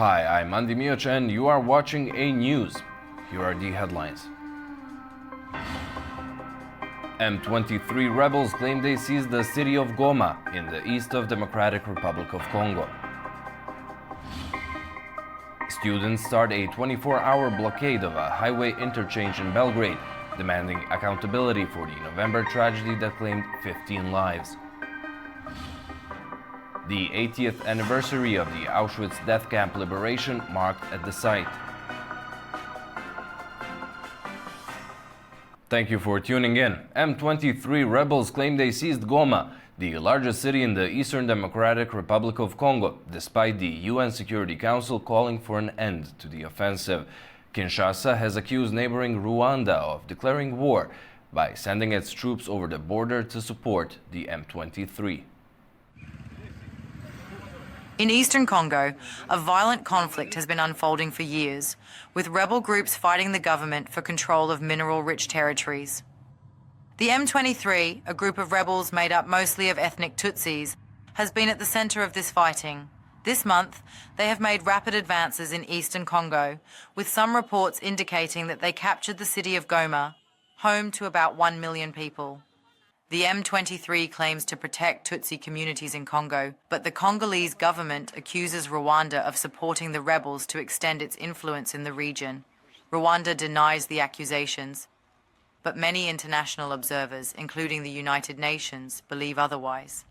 Hi, I'm Andy Mioch and you are watching A News. Here are the headlines. M23 rebels claim they seized the city of Goma in the east of Democratic Republic of Congo. Students start a 24-hour blockade of a highway interchange in Belgrade, demanding accountability for the November tragedy that claimed 15 lives. The 80th anniversary of the Auschwitz death camp liberation marked at the site. Thank you for tuning in. M23 rebels claim they seized Goma, the largest city in the Eastern Democratic Republic of Congo, despite the UN Security Council calling for an end to the offensive. Kinshasa has accused neighboring Rwanda of declaring war by sending its troops over the border to support the M23. In eastern Congo, a violent conflict has been unfolding for years, with rebel groups fighting the government for control of mineral-rich territories. The M23, a group of rebels made up mostly of ethnic Tutsis, has been at the center of this fighting. This month, they have made rapid advances in eastern Congo, with some reports indicating that they captured the city of Goma, home to about 1 million people. The M23 claims to protect Tutsi communities in Congo, but the Congolese government accuses Rwanda of supporting the rebels to extend its influence in the region. Rwanda denies the accusations, but many international observers, including the United Nations, believe otherwise.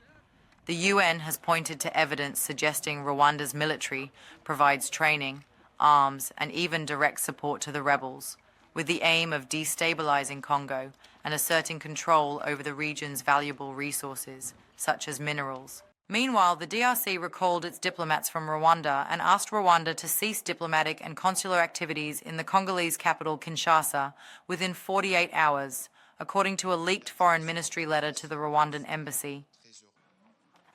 The UN has pointed to evidence suggesting Rwanda's military provides training, arms, and even direct support to the rebels, with the aim of destabilizing Congo and asserting control over the region's valuable resources, such as minerals. Meanwhile, the DRC recalled its diplomats from Rwanda and asked Rwanda to cease diplomatic and consular activities in the Congolese capital, Kinshasa, within 48 hours, according to a leaked foreign ministry letter to the Rwandan embassy.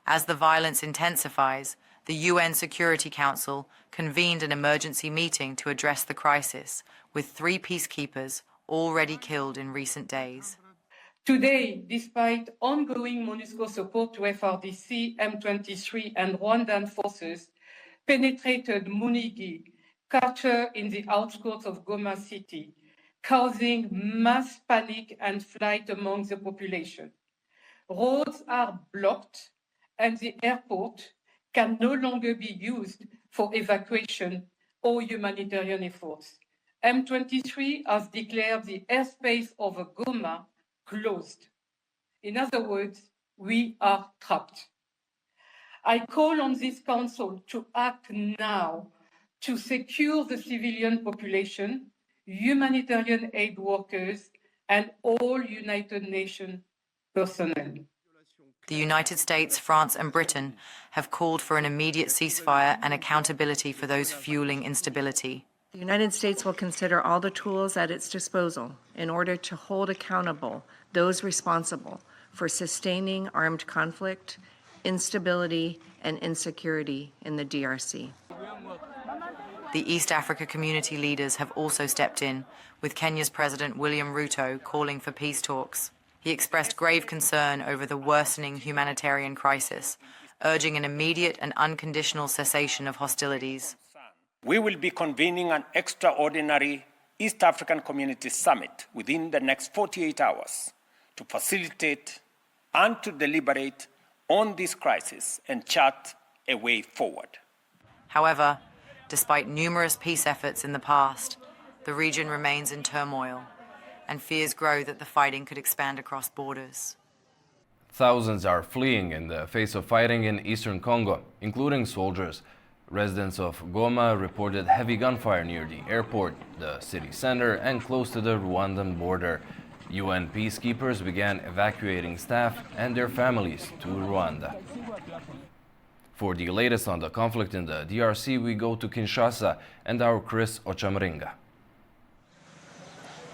As the violence intensifies, the UN Security Council convened an emergency meeting to address the crisis, with 3 peacekeepers already killed in recent days. Today, despite ongoing MONUSCO support to FRDC, M23 and Rwandan forces penetrated Munigi, captured in the outskirts of Goma city, causing mass panic and flight among the population. Roads are blocked and the airport can no longer be used for evacuation or humanitarian efforts. M23 has declared the airspace over Goma closed. In other words, we are trapped. I call on this council to act now to secure the civilian population, humanitarian aid workers, and all United Nations personnel. The United States, France, and Britain have called for an immediate ceasefire and accountability for those fueling instability. The United States will consider all the tools at its disposal in order to hold accountable those responsible for sustaining armed conflict, instability, and insecurity in the DRC. The East Africa community leaders have also stepped in, with Kenya's President William Ruto calling for peace talks. He expressed grave concern over the worsening humanitarian crisis, urging an immediate and unconditional cessation of hostilities. We will be convening an extraordinary East African Community Summit within the next 48 hours to facilitate and to deliberate on this crisis and chart a way forward. However, despite numerous peace efforts in the past, the region remains in turmoil, and fears grow that the fighting could expand across borders. Thousands are fleeing in the face of fighting in eastern Congo, including soldiers. Residents of Goma reported heavy gunfire near the airport, the city center, and close to the Rwandan border. UN peacekeepers began evacuating staff and their families to Rwanda. For the latest on the conflict in the DRC, we go to Kinshasa and our Chris Ochamringa.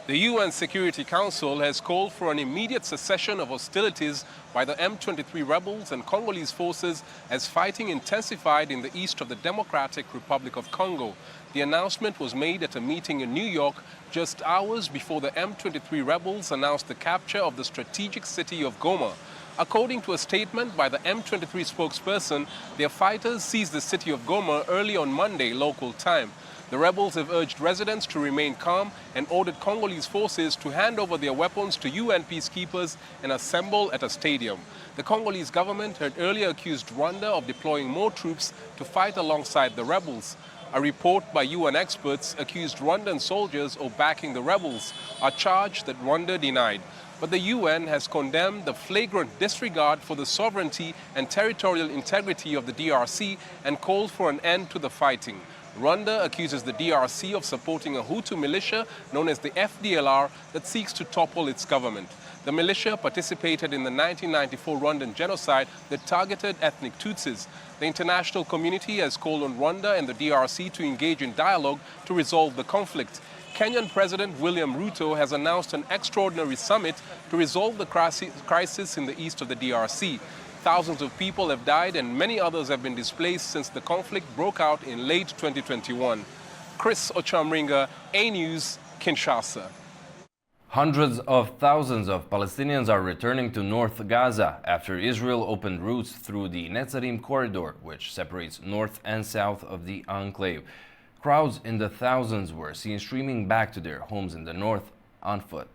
The UN Security Council has called for an immediate cessation of hostilities by the M23 rebels and Congolese forces as fighting intensified in the east of the Democratic Republic of Congo. The announcement was made at a meeting in New York just hours before the M23 rebels announced the capture of the strategic city of Goma. According to a statement by the M23 spokesperson, their fighters seized the city of Goma early on Monday local time. The rebels have urged residents to remain calm and ordered Congolese forces to hand over their weapons to UN peacekeepers and assemble at a stadium. The Congolese government had earlier accused Rwanda of deploying more troops to fight alongside the rebels. A report by UN experts accused Rwandan soldiers of backing the rebels, a charge that Rwanda denied. But the UN has condemned the flagrant disregard for the sovereignty and territorial integrity of the DRC and called for an end to the fighting. Rwanda accuses the DRC of supporting a Hutu militia known as the FDLR that seeks to topple its government. The militia participated in the 1994 Rwandan genocide that targeted ethnic Tutsis. The international community has called on Rwanda and the DRC to engage in dialogue to resolve the conflict. Kenyan President William Ruto has announced an extraordinary summit to resolve the crisis in the east of the DRC. Thousands of people have died and many others have been displaced since the conflict broke out in late 2021. Chris Ochamringa, A News, Kinshasa. Hundreds of thousands of Palestinians are returning to North Gaza after Israel opened routes through the Netzarim corridor, which separates north and south of the enclave. Crowds in the thousands were seen streaming back to their homes in the north on foot.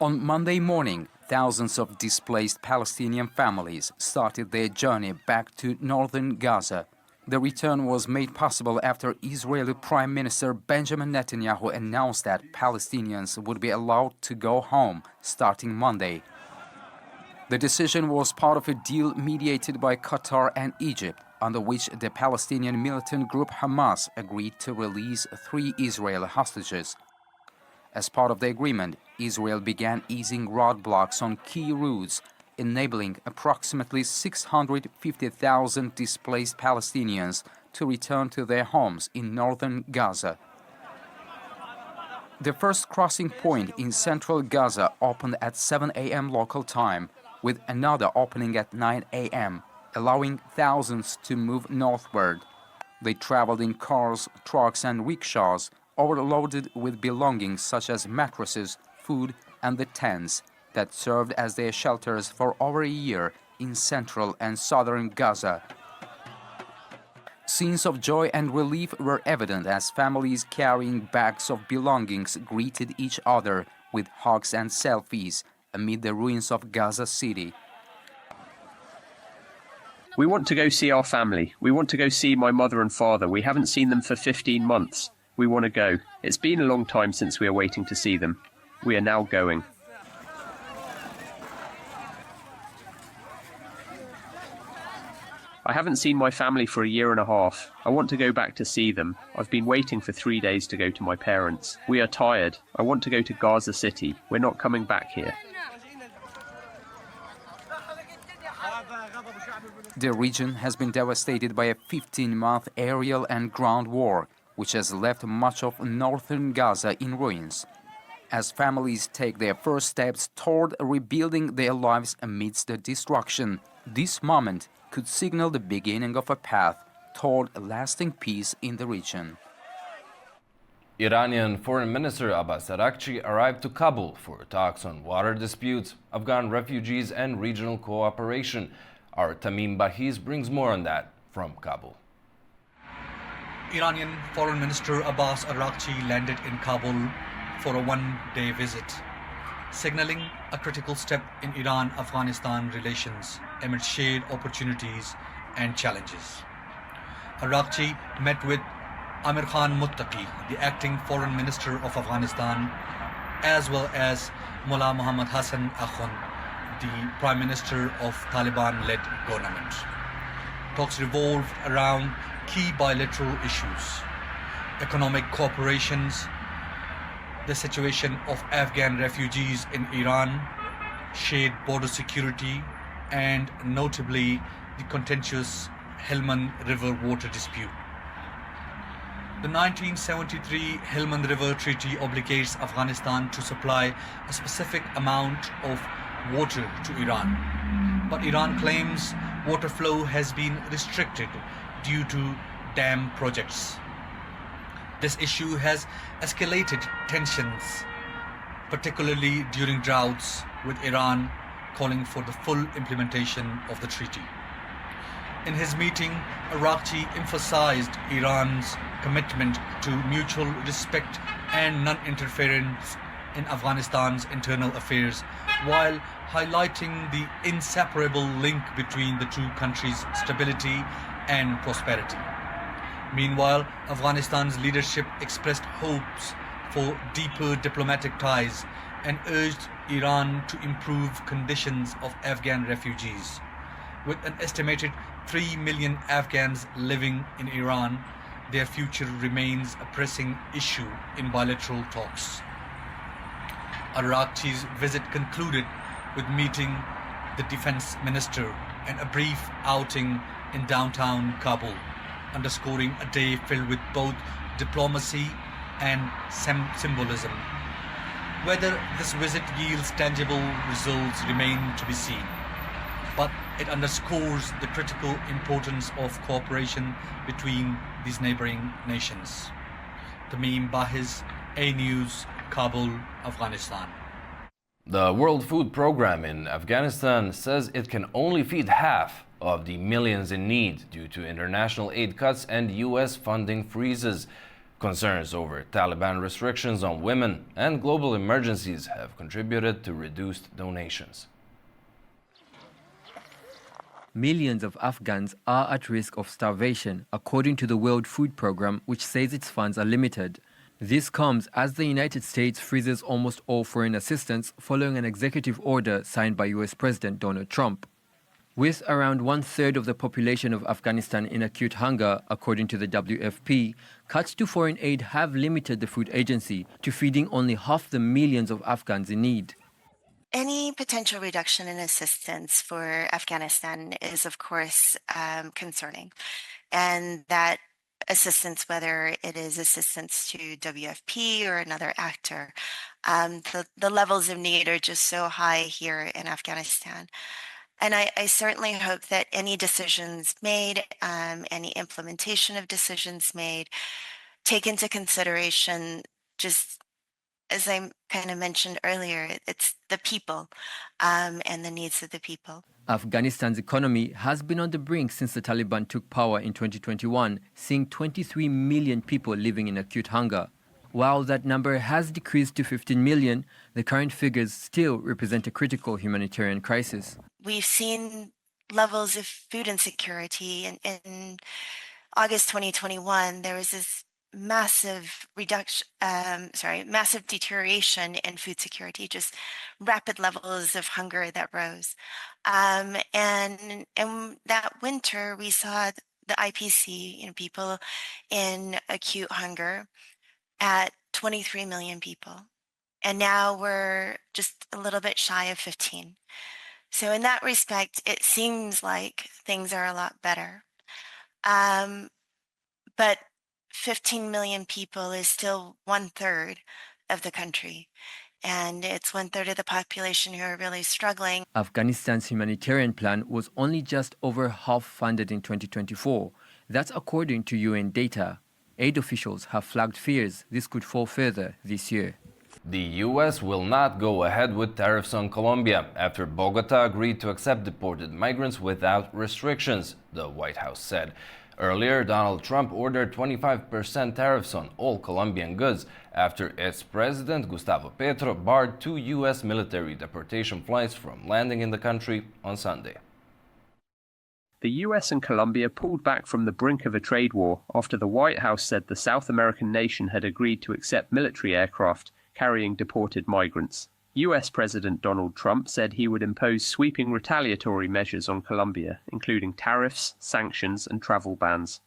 On Monday morning, thousands of displaced Palestinian families started their journey back to northern Gaza. The return was made possible after Israeli Prime Minister Benjamin Netanyahu announced that Palestinians would be allowed to go home starting Monday. The decision was part of a deal mediated by Qatar and Egypt, under which the Palestinian militant group Hamas agreed to release 3 Israeli hostages. As part of the agreement, Israel began easing roadblocks on key routes, enabling approximately 650,000 displaced Palestinians to return to their homes in northern Gaza. The first crossing point in central Gaza opened at 7 a.m. local time, with another opening at 9 a.m., allowing thousands to move northward. They traveled in cars, trucks, and rickshaws, overloaded with belongings such as mattresses, food, and the tents that served as their shelters for over a year in central and southern Gaza. Scenes of joy and relief were evident as families carrying bags of belongings greeted each other with hugs and selfies amid the ruins of Gaza City. We want to go see our family. We want to go see my mother and father. We haven't seen them for 15 months. We want to go. It's been a long time since we are waiting to see them. We are now going. I haven't seen my family for a year and a half. I want to go back to see them. I've been waiting for 3 days to go to my parents. We are tired. I want to go to Gaza City. We're not coming back here. The region has been devastated by a 15-month aerial and ground war, which has left much of northern Gaza in ruins. As families take their first steps toward rebuilding their lives amidst the destruction, this moment could signal the beginning of a path toward lasting peace in the region. Iranian Foreign Minister Abbas Araghchi arrived to Kabul for talks on water disputes, Afghan refugees, and regional cooperation. Our Tamim Bahiz brings more on that from Kabul. Iranian Foreign Minister Abbas Araghchi landed in Kabul for a one-day visit, signaling a critical step in Iran-Afghanistan relations amid shared opportunities and challenges. Araghchi met with Amir Khan Muttaqi, the acting Foreign Minister of Afghanistan, as well as Mullah Muhammad Hassan Akhund, the Prime Minister of Taliban-led government. Talks revolved around key bilateral issues: economic cooperations, the situation of Afghan refugees in Iran, shared border security, and notably the contentious Helmand River water dispute. The 1973 Helmand River Treaty obligates Afghanistan to supply a specific amount of water to Iran, but Iran claims water flow has been restricted due to dam projects. This issue has escalated tensions particularly during droughts, with Iran calling for the full implementation of the treaty. In his meeting, Araghchi emphasized Iran's commitment to mutual respect and non-interference in Afghanistan's internal affairs, while highlighting the inseparable link between the two countries' stability and prosperity. Meanwhile, Afghanistan's leadership expressed hopes for deeper diplomatic ties and urged Iran to improve conditions of Afghan refugees. With an estimated 3 million Afghans living in Iran, their future remains a pressing issue in bilateral talks. Araghchi's visit concluded with meeting the defense minister and a brief outing in downtown Kabul, underscoring a day filled with both diplomacy and symbolism. Whether this visit yields tangible results remain to be seen, but it underscores the critical importance of cooperation between these neighboring nations. Tamim Bahiz, A News, Kabul, Afghanistan. The World Food Programme in Afghanistan says it can only feed half of the millions in need due to international aid cuts and U.S. funding freezes. Concerns over Taliban restrictions on women and global emergencies have contributed to reduced donations. Millions of Afghans are at risk of starvation, according to the World Food Programme, which says its funds are limited. This comes as the United States freezes almost all foreign assistance following an executive order signed by US President Donald Trump. With around 1/3 of the population of Afghanistan in acute hunger, according to the WFP, cuts to foreign aid have limited the food agency to feeding only half the millions of Afghans in need. Any potential reduction in assistance for Afghanistan is, of course, concerning. And that assistance, whether it is assistance to WFP or another actor, the levels of need are just so high here in Afghanistan. And I certainly hope that any decisions made, any implementation of decisions made, take into consideration, just as I kind of mentioned earlier, it's the people and the needs of the people. Afghanistan's economy has been on the brink since the Taliban took power in 2021, seeing 23 million people living in acute hunger. While that number has decreased to 15 million, the current figures still represent a critical humanitarian crisis. We've seen levels of food insecurity. In August 2021, there was this massive deterioration in food security, just rapid levels of hunger that rose. And that winter, we saw the IPC, people in acute hunger at 23 million people. And now we're just a little bit shy of 15. So in that respect, it seems like things are a lot better. But 15 million people is still 1/3 of the country. And it's 1/3 of the population who are really struggling. Afghanistan's humanitarian plan was only just over half funded in 2024. That's according to UN data. Aid officials have flagged fears this could fall further this year. The U.S. will not go ahead with tariffs on Colombia after Bogota agreed to accept deported migrants without restrictions, the White House said. Earlier, Donald Trump ordered 25% tariffs on all Colombian goods after its president, Gustavo Petro, barred 2 U.S. military deportation flights from landing in the country on Sunday. The US and Colombia pulled back from the brink of a trade war after the White House said the South American nation had agreed to accept military aircraft carrying deported migrants. US President Donald Trump said he would impose sweeping retaliatory measures on Colombia, including tariffs, sanctions, and travel bans.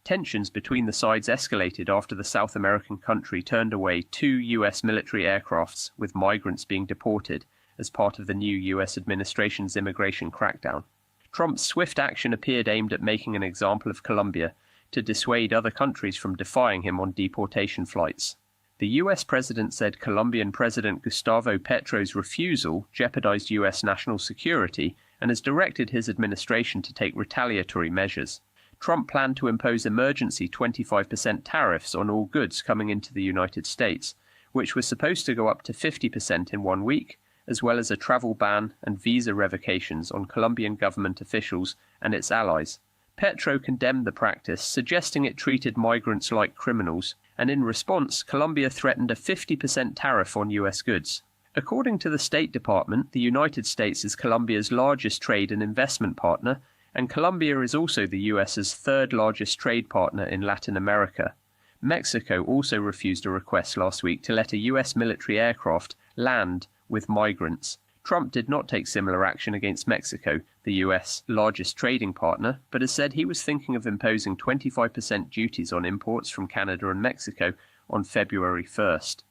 Tensions between the sides escalated after the South American country turned away 2 US military aircrafts with migrants being deported as part of the new US administration's immigration crackdown. Trump's swift action appeared aimed at making an example of Colombia to dissuade other countries from defying him on deportation flights. The US president said Colombian President Gustavo Petro's refusal jeopardized US national security and has directed his administration to take retaliatory measures. Trump planned to impose emergency 25% tariffs on all goods coming into the United States, which was supposed to go up to 50% in 1 week, as well as a travel ban and visa revocations on Colombian government officials and its allies. Petro condemned the practice, suggesting it treated migrants like criminals, and in response, Colombia threatened a 50% tariff on US goods. According to the State Department, the United States is Colombia's largest trade and investment partner, and Colombia is also the US's third largest trade partner in Latin America. Mexico also refused a request last week to let a US military aircraft land with migrants. Trump did not take similar action against Mexico, the US largest trading partner, but has said he was thinking of imposing 25% duties on imports from Canada and Mexico on February 1st.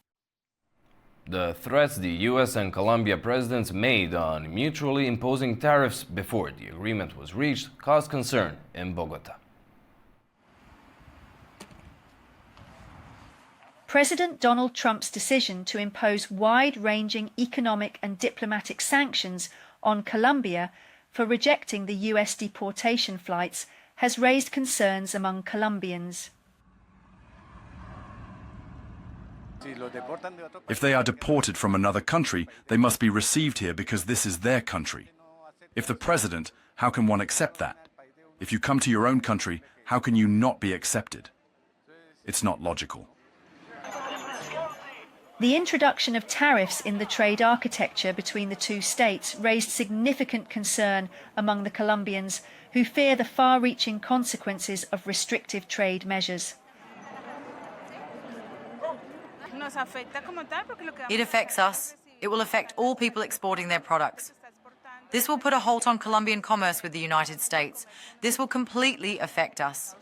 The threats the US and Colombia presidents made on mutually imposing tariffs before the agreement was reached caused concern in Bogota. President Donald Trump's decision to impose wide-ranging economic and diplomatic sanctions on Colombia for rejecting the US deportation flights has raised concerns among Colombians. If they are deported from another country, they must be received here because this is their country. If the president, how can one accept that? If you come to your own country, how can you not be accepted? It's not logical. The introduction of tariffs in the trade architecture between the two states raised significant concern among the Colombians, who fear the far-reaching consequences of restrictive trade measures. It affects us. It will affect all people exporting their products. This will put a halt on Colombian commerce with the United States. This will completely affect us.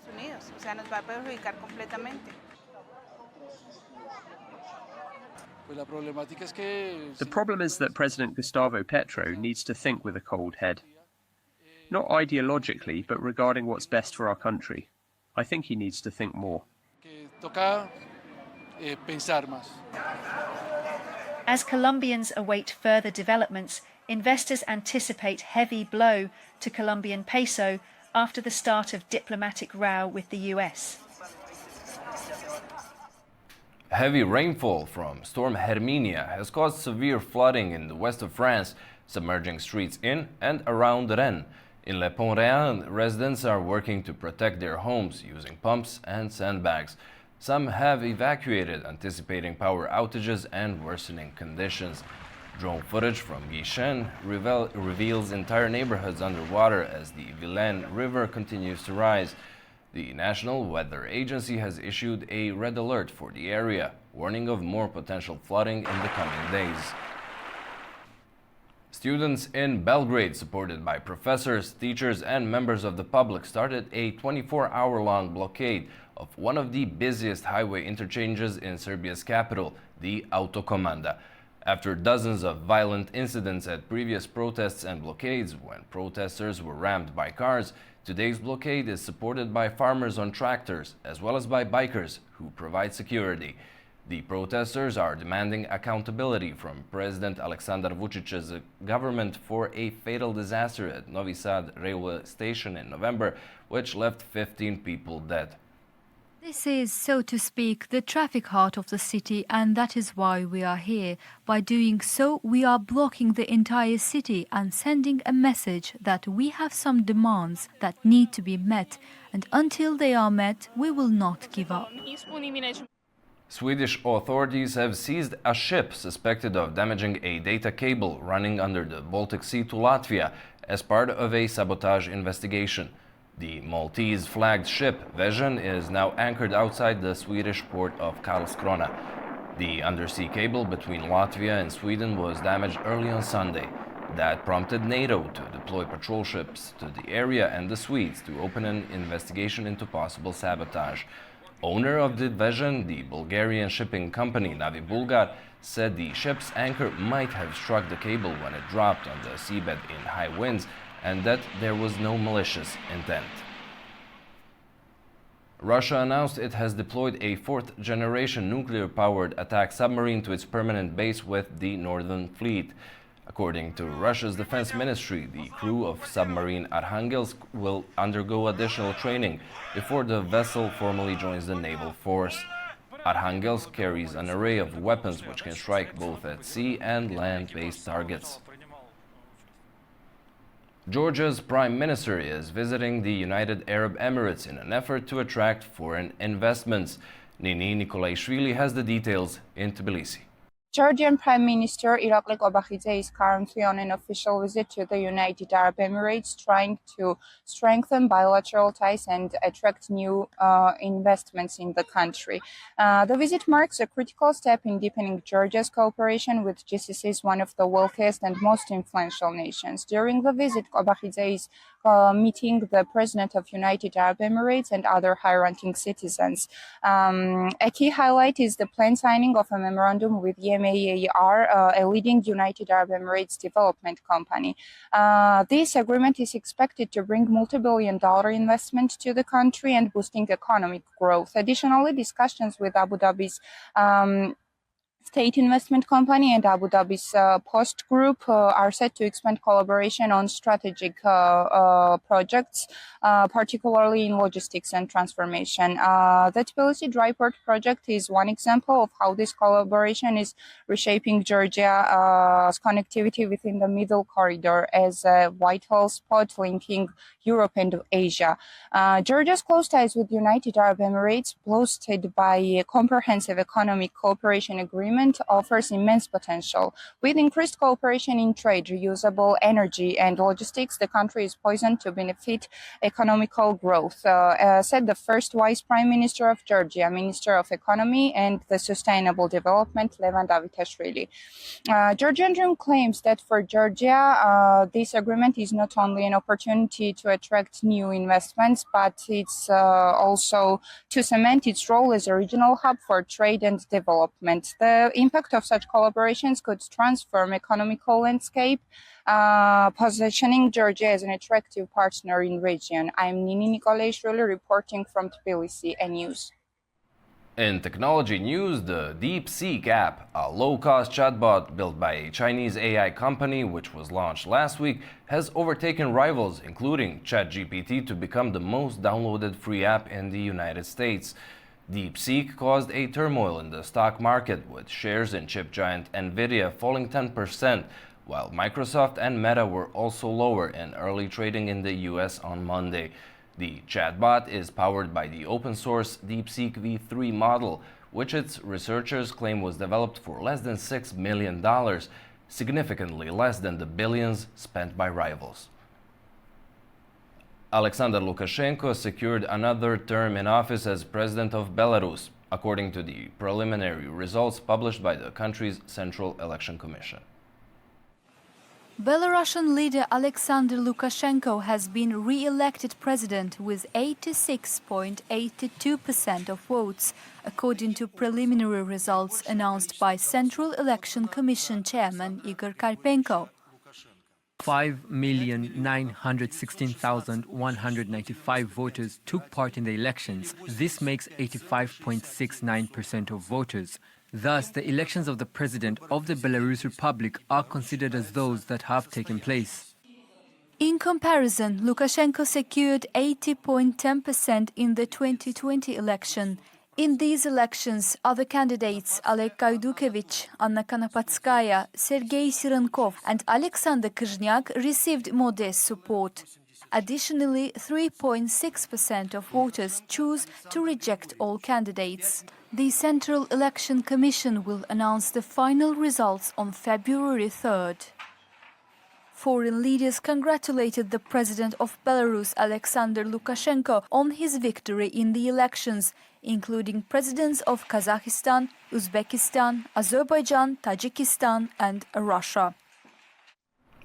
The problem is that President Gustavo Petro needs to think with a cold head. Not ideologically, but regarding what's best for our country. I think he needs to think more. As Colombians await further developments, investors anticipate heavy blow to Colombian peso after the start of diplomatic row with the US. Heavy rainfall from Storm Herminia has caused severe flooding in the west of France, submerging streets in and around Rennes. In Le Pont-Réal, residents are working to protect their homes using pumps and sandbags. Some have evacuated, anticipating power outages and worsening conditions. Drone footage from Guichen reveals entire neighborhoods underwater as the Vilaine River continues to rise. The National Weather Agency has issued a red alert for the area, warning of more potential flooding in the coming days. Students in Belgrade, supported by professors, teachers, and members of the public, started a 24-hour-long blockade of one of the busiest highway interchanges in Serbia's capital, the Autokomanda. After dozens of violent incidents at previous protests and blockades when protesters were rammed by cars, today's blockade is supported by farmers on tractors, as well as by bikers who provide security. The protesters are demanding accountability from President Aleksandar Vučić's government for a fatal disaster at Novi Sad railway station in November, which left 15 people dead. This is, so to speak, the traffic heart of the city, and that is why we are here. By doing so, we are blocking the entire city and sending a message that we have some demands that need to be met, and until they are met, we will not give up. Swedish authorities have seized a ship suspected of damaging a data cable running under the Baltic Sea to Latvia as part of a sabotage investigation. The Maltese-flagged ship Vežan is now anchored outside the Swedish port of Karlskrona. The undersea cable between Latvia and Sweden was damaged early on Sunday. That prompted NATO to deploy patrol ships to the area and the Swedes to open an investigation into possible sabotage. Owner of the Vežan, the Bulgarian shipping company Navi Bulgar, said the ship's anchor might have struck the cable when it dropped on the seabed in high winds, and that there was no malicious intent. Russia announced it has deployed a fourth-generation nuclear-powered attack submarine to its permanent base with the Northern Fleet. According to Russia's defense ministry, the crew of submarine Arkhangelsk will undergo additional training before the vessel formally joins the naval force. Arkhangelsk carries an array of weapons which can strike both at sea and land-based targets. Georgia's Prime Minister is visiting the United Arab Emirates in an effort to attract foreign investments. Nini Nikolaishvili has the details in Tbilisi. Georgian Prime Minister Irakli Qobakhidze is currently on an official visit to the United Arab Emirates, trying to strengthen bilateral ties and attract new investments in the country. The visit marks a critical step in deepening Georgia's cooperation with GCC, one of the wealthiest and most influential nations. During the visit, Qobakhidze is meeting the President of United Arab Emirates and other high-ranking citizens. A key highlight is the planned signing of a memorandum with YMAER, a leading United Arab Emirates development company. This agreement is expected to bring multi-billion-dollar investment to the country and boosting economic growth. Additionally, discussions with Abu Dhabi's State Investment Company and Abu Dhabi's Post Group are set to expand collaboration on strategic projects, particularly in logistics and transformation. The Tbilisi Dry Port project is one example of how this collaboration is reshaping Georgia's connectivity within the Middle Corridor as a vital spot linking Europe and Asia. Georgia's close ties with United Arab Emirates, bolstered by a comprehensive economic cooperation agreement, offers immense potential. With increased cooperation in trade, reusable energy, and logistics, the country is poised to benefit economical growth, said the first Vice Prime Minister of Georgia, Minister of Economy and the Sustainable Development, Levan Davitashvili. Georgian Dream claims that for Georgia, this agreement is not only an opportunity to attract new investments, but it's also to cement its role as a regional hub for trade and development. The impact of such collaborations could transform economical landscape, positioning Georgia as an attractive partner in region. I'm Nini Nikolaishvili reporting from Tbilisi, News. In technology news, the DeepSeek app, a low-cost chatbot built by a Chinese AI company which was launched last week, has overtaken rivals, including ChatGPT, to become the most downloaded free app in the United States. DeepSeek caused a turmoil in the stock market, with shares in chip giant Nvidia falling 10%, while Microsoft and Meta were also lower in early trading in the US on Monday. The chatbot is powered by the open-source DeepSeek V3 model, which its researchers claim was developed for less than $6 million, significantly less than the billions spent by rivals. Alexander Lukashenko secured another term in office as president of Belarus, according to the preliminary results published by the country's Central Election Commission. Belarusian leader Alexander Lukashenko has been re-elected president with 86.82% of votes, according to preliminary results announced by Central Election Commission Chairman Igor Karpenko. 5,916,195 voters took part in the elections. This makes 85.69% of voters. Thus, the elections of the President of the Belarus Republic are considered as those that have taken place. In comparison, Lukashenko secured 80.10% in the 2020 election. In these elections, other candidates Oleg Gaidukevich, Anna Konopatskaya, Sergei Sirenkov and Alexander Kizhnyak received modest support. Additionally, 3.6% of voters choose to reject all candidates. The Central Election Commission will announce the final results on February 3rd. Foreign leaders congratulated the president of Belarus, Alexander Lukashenko, on his victory in the elections, including presidents of Kazakhstan, Uzbekistan, Azerbaijan, Tajikistan and Russia.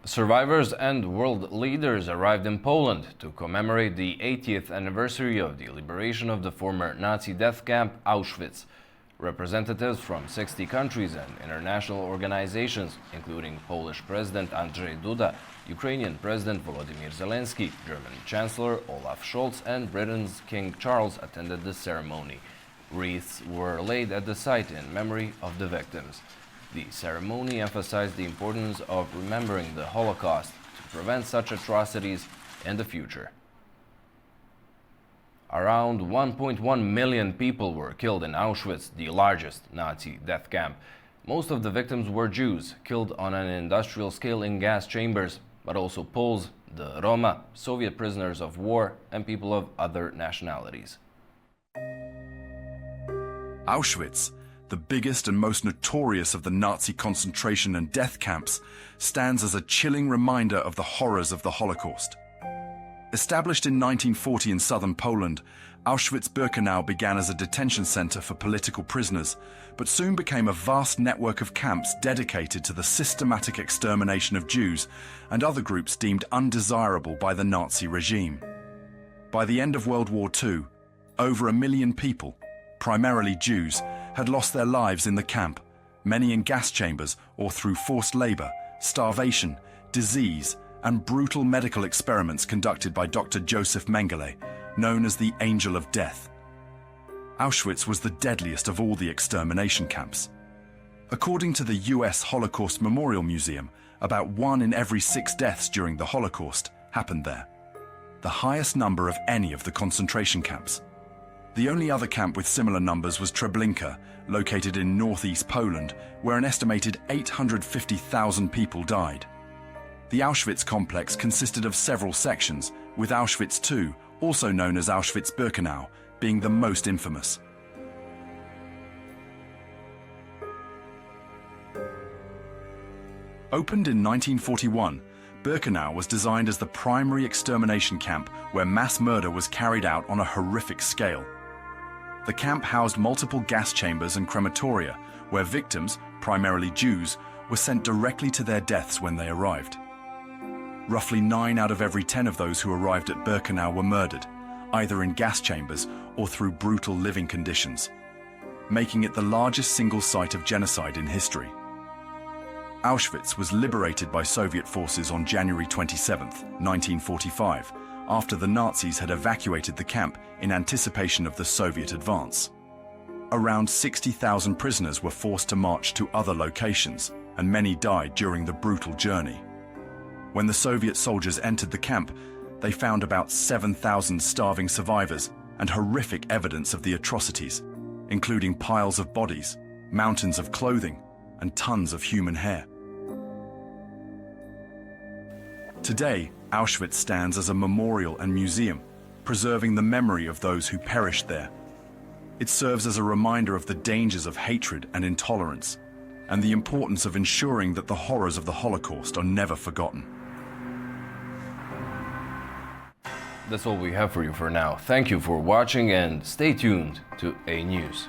Survivors and world leaders arrived in Poland to commemorate the 80th anniversary of the liberation of the former Nazi death camp Auschwitz. Representatives from 60 countries and international organizations, including Polish President Andrzej Duda, Ukrainian President Volodymyr Zelensky, German Chancellor Olaf Scholz, and Britain's King Charles, attended the ceremony. Wreaths were laid at the site in memory of the victims. The ceremony emphasized the importance of remembering the Holocaust to prevent such atrocities in the future. Around 1.1 million people were killed in Auschwitz, the largest Nazi death camp. Most of the victims were Jews, killed on an industrial scale in gas chambers, but also Poles, the Roma, Soviet prisoners of war, and people of other nationalities. Auschwitz, the biggest and most notorious of the Nazi concentration and death camps, stands as a chilling reminder of the horrors of the Holocaust. Established in 1940 in southern Poland, Auschwitz-Birkenau began as a detention center for political prisoners, but soon became a vast network of camps dedicated to the systematic extermination of Jews and other groups deemed undesirable by the Nazi regime. By the end of World War II, over 1 million people, primarily Jews, had lost their lives in the camp, many in gas chambers or through forced labor, starvation, disease, and brutal medical experiments conducted by Dr. Joseph Mengele, known as the Angel of Death. Auschwitz was the deadliest of all the extermination camps. According to the US Holocaust Memorial Museum, about 1 in every 6 deaths during the Holocaust happened there, the highest number of any of the concentration camps. The only other camp with similar numbers was Treblinka, located in northeast Poland, where an estimated 850,000 people died. The Auschwitz complex consisted of several sections, with Auschwitz II, also known as Auschwitz-Birkenau, being the most infamous. Opened in 1941, Birkenau was designed as the primary extermination camp where mass murder was carried out on a horrific scale. The camp housed multiple gas chambers and crematoria, where victims, primarily Jews, were sent directly to their deaths when they arrived. Roughly 9 out of every 10 of those who arrived at Birkenau were murdered, either in gas chambers or through brutal living conditions, making it the largest single site of genocide in history. Auschwitz was liberated by Soviet forces on January 27, 1945, after the Nazis had evacuated the camp in anticipation of the Soviet advance. Around 60,000 prisoners were forced to march to other locations, and many died during the brutal journey. When the Soviet soldiers entered the camp, they found about 7,000 starving survivors and horrific evidence of the atrocities, including piles of bodies, mountains of clothing, and tons of human hair. Today, Auschwitz stands as a memorial and museum, preserving the memory of those who perished there. It serves as a reminder of the dangers of hatred and intolerance, and the importance of ensuring that the horrors of the Holocaust are never forgotten. That's all we have for you for now. Thank you for watching and stay tuned to A News.